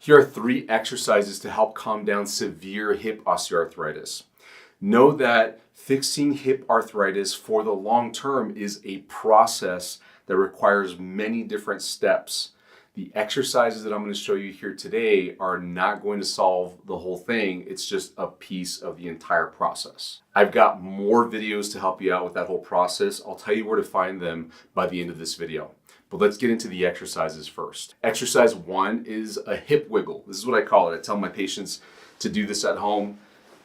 Here are 3 exercises to help calm down severe hip osteoarthritis. Know that fixing hip arthritis for the long term is a process that requires many different steps. The exercises that I'm going to show you here today are not going to solve the whole thing. It's just a piece of the entire process. I've got more videos to help you out with that whole process. I'll tell you where to find them by the end of this video. But let's get into the exercises first. Exercise 1 is a hip wiggle. This is what I call it. I tell my patients to do this at home,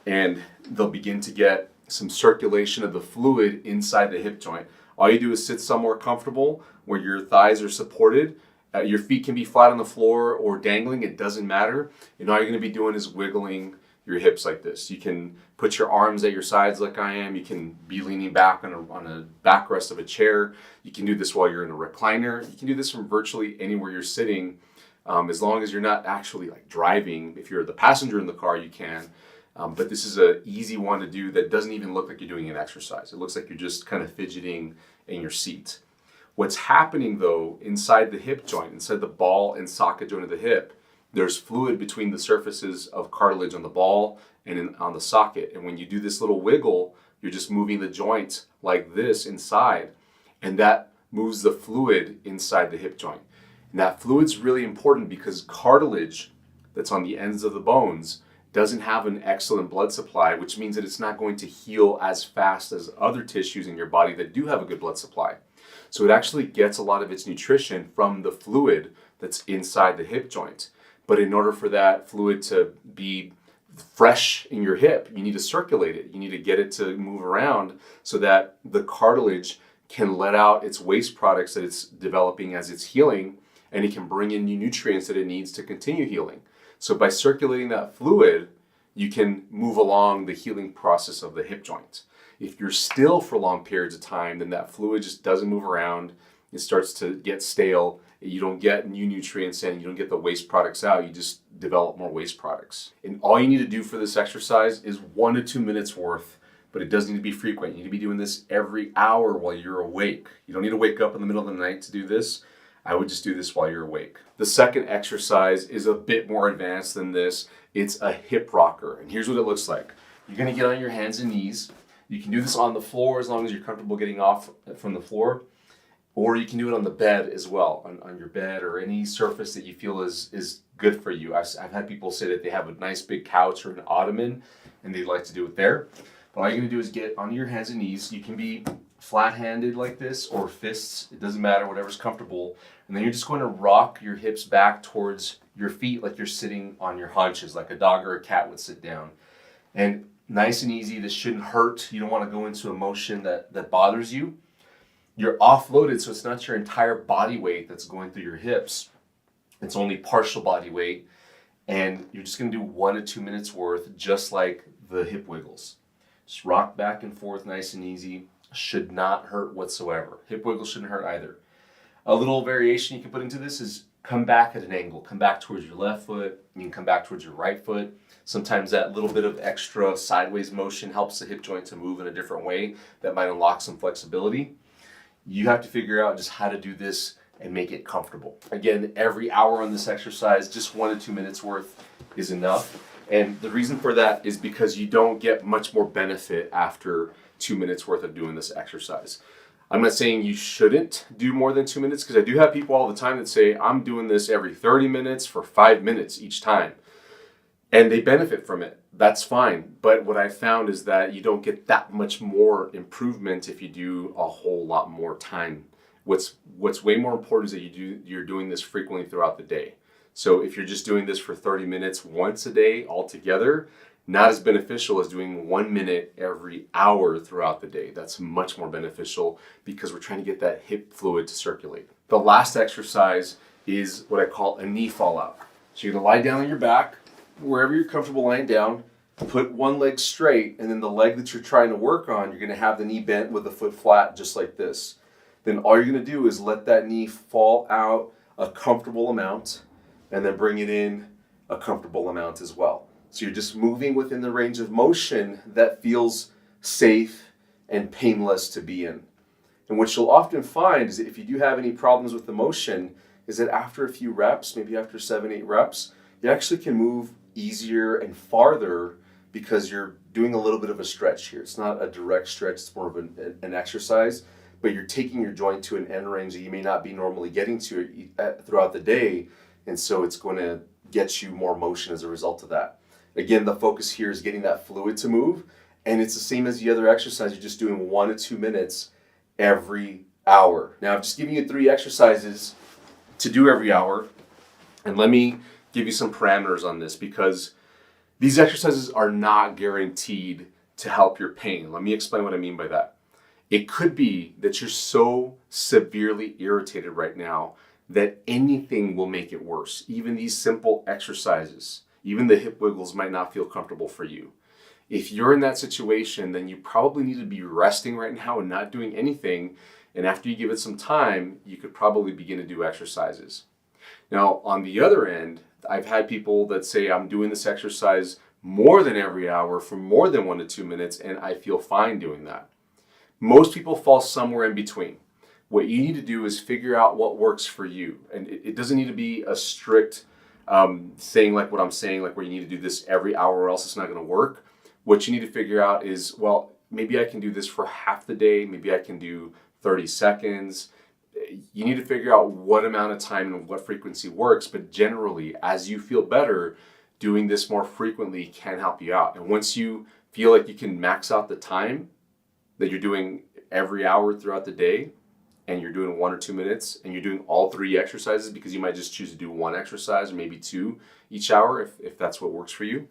and they'll begin to get some circulation of the fluid inside the hip joint. All you do is sit somewhere comfortable where your thighs are supported. Your feet can be flat on the floor or dangling, it doesn't matter. And all you're gonna be doing is wiggling your hips like this. You can put your arms at your sides like I am. You can be leaning back on a backrest of a chair. You can do this while you're in a recliner. You can do this from virtually anywhere you're sitting, as long as you're not actually like driving. If you're the passenger in the car, you can. But this is an easy one to do that doesn't even look like you're doing an exercise. It looks like you're just kind of fidgeting in your seat. What's happening though, inside the hip joint, inside the ball and socket joint of the hip, there's fluid between the surfaces of cartilage on the ball and on the socket. And when you do this little wiggle, you're just moving the joint like this inside, and that moves the fluid inside the hip joint. And that fluid's really important because cartilage that's on the ends of the bones doesn't have an excellent blood supply, which means that it's not going to heal as fast as other tissues in your body that do have a good blood supply. So it actually gets a lot of its nutrition from the fluid that's inside the hip joint. But in order for that fluid to be fresh in your hip, you need to circulate it. You need to get it to move around so that the cartilage can let out its waste products that it's developing as it's healing, and it can bring in new nutrients that it needs to continue healing. So by circulating that fluid, you can move along the healing process of the hip joint. If you're still for long periods of time, then that fluid just doesn't move around. It starts to get stale. You don't get new nutrients in. You don't get the waste products out. You just develop more waste products. And all you need to do for this exercise is 1 to 2 minutes worth, but it does need to be frequent. You need to be doing this every hour while you're awake. You don't need to wake up in the middle of the night to do this. I would just do this while you're awake. The second exercise is a bit more advanced than this. It's a hip rocker. And here's what it looks like. You're gonna get on your hands and knees. You can do this on the floor as long as you're comfortable getting off from the floor, or you can do it on the bed as well, on your bed or any surface that you feel is good for you. I've had people say that they have a nice big couch or an ottoman and they'd like to do it there. But all you're gonna do is get on your hands and knees. You can be flat-handed like this or fists, it doesn't matter, whatever's comfortable. And then you're just going to rock your hips back towards your feet like you're sitting on your haunches, like a dog or a cat would sit down. And nice and easy, this shouldn't hurt. You don't want to go into a motion that bothers you. You're offloaded, so it's not your entire body weight that's going through your hips. It's only partial body weight. And you're just going to do 1 to 2 minutes worth, just like the hip wiggles. Just rock back and forth nice and easy. Should not hurt whatsoever. Hip wiggles shouldn't hurt either. A little variation you can put into this is come back at an angle. Come back towards your left foot. You can come back towards your right foot. Sometimes that little bit of extra sideways motion helps the hip joint to move in a different way. That might unlock some flexibility. You have to figure out just how to do this and make it comfortable. Again, every hour on this exercise, just 1 to 2 minutes worth is enough. And the reason for that is because you don't get much more benefit after 2 minutes worth of doing this exercise. I'm not saying you shouldn't do more than 2 minutes, because I do have people all the time that say, I'm doing this every 30 minutes for 5 minutes each time. And they benefit from it. That's fine. But what I found is that you don't get that much more improvement if you do a whole lot more time. What's way more important is that you're doing this frequently throughout the day. So if you're just doing this for 30 minutes once a day altogether, not as beneficial as doing 1 minute every hour throughout the day. That's much more beneficial because we're trying to get that hip fluid to circulate. The last exercise is what I call a knee fallout. So you're gonna lie down on your back, wherever you're comfortable lying down, put one leg straight, and then the leg that you're trying to work on, you're gonna have the knee bent with the foot flat, just like this. Then all you're gonna do is let that knee fall out a comfortable amount, and then bring it in a comfortable amount as well. So you're just moving within the range of motion that feels safe and painless to be in. And what you'll often find is that if you do have any problems with the motion, is that after a few reps, maybe after 7, 8 reps, you actually can move easier and farther because you're doing a little bit of a stretch here. It's not a direct stretch, it's more of an exercise, but you're taking your joint to an end range that you may not be normally getting to throughout the day, and so it's going to get you more motion as a result of that. Again, the focus here is getting that fluid to move, and it's the same as the other exercise. You're just doing 1 to 2 minutes every hour. Now, I'm just giving you 3 exercises to do every hour, and let me give you some parameters on this because these exercises are not guaranteed to help your pain. Let me explain what I mean by that. It could be that you're so severely irritated right now that anything will make it worse. Even these simple exercises, even the hip wiggles might not feel comfortable for you. If you're in that situation, then you probably need to be resting right now and not doing anything. And after you give it some time, you could probably begin to do exercises. Now, on the other end, I've had people that say, I'm doing this exercise more than every hour for more than 1 to 2 minutes, and I feel fine doing that. Most people fall somewhere in between. What you need to do is figure out what works for you. And it doesn't need to be a strict thing like what I'm saying, like where you need to do this every hour or else it's not going to work. What you need to figure out is, well, maybe I can do this for half the day. Maybe I can do 30 seconds. You need to figure out what amount of time and what frequency works, but generally, as you feel better, doing this more frequently can help you out. And once you feel like you can max out the time that you're doing every hour throughout the day, and you're doing 1 or 2 minutes, and you're doing all 3 exercises because you might just choose to do 1 exercise or maybe 2 each hour if that's what works for you,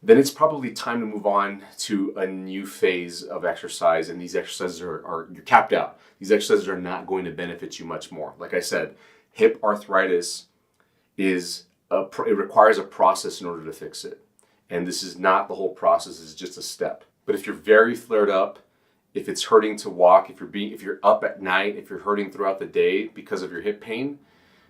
then it's probably time to move on to a new phase of exercise. And these exercises are you're capped out. These exercises are not going to benefit you much more. Like I said, hip arthritis it requires a process in order to fix it. And this is not the whole process, it's just a step. But if you're very flared up, if it's hurting to walk, if you're up at night, if you're hurting throughout the day because of your hip pain,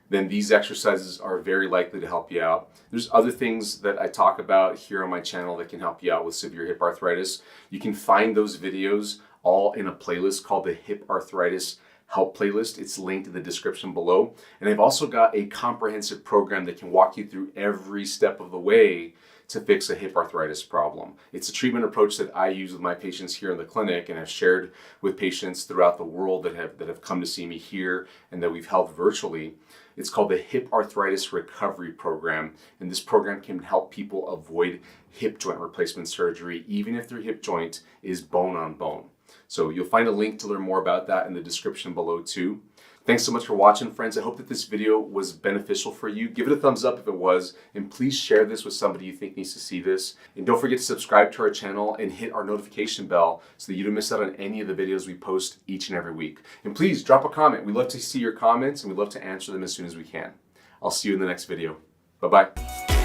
then these exercises are very likely to help you out. There's other things that I talk about here on my channel that can help you out with severe hip arthritis. You can find those videos all in a playlist called the Hip Arthritis Help Playlist. It's linked in the description below. And I've also got a comprehensive program that can walk you through every step of the way to fix a hip arthritis problem. It's a treatment approach that I use with my patients here in the clinic and have shared with patients throughout the world that have come to see me here and that we've held virtually. It's called the Hip Arthritis Recovery Program, and this program can help people avoid hip joint replacement surgery even if their hip joint is bone on bone. So you'll find a link to learn more about that in the description below too. Thanks so much for watching, friends. I hope that this video was beneficial for you. Give it a thumbs up if it was, and please share this with somebody you think needs to see this. And don't forget to subscribe to our channel and hit our notification bell so that you don't miss out on any of the videos we post each and every week. And please drop a comment. We love to see your comments and we love to answer them as soon as we can. I'll see you in the next video. Bye-bye.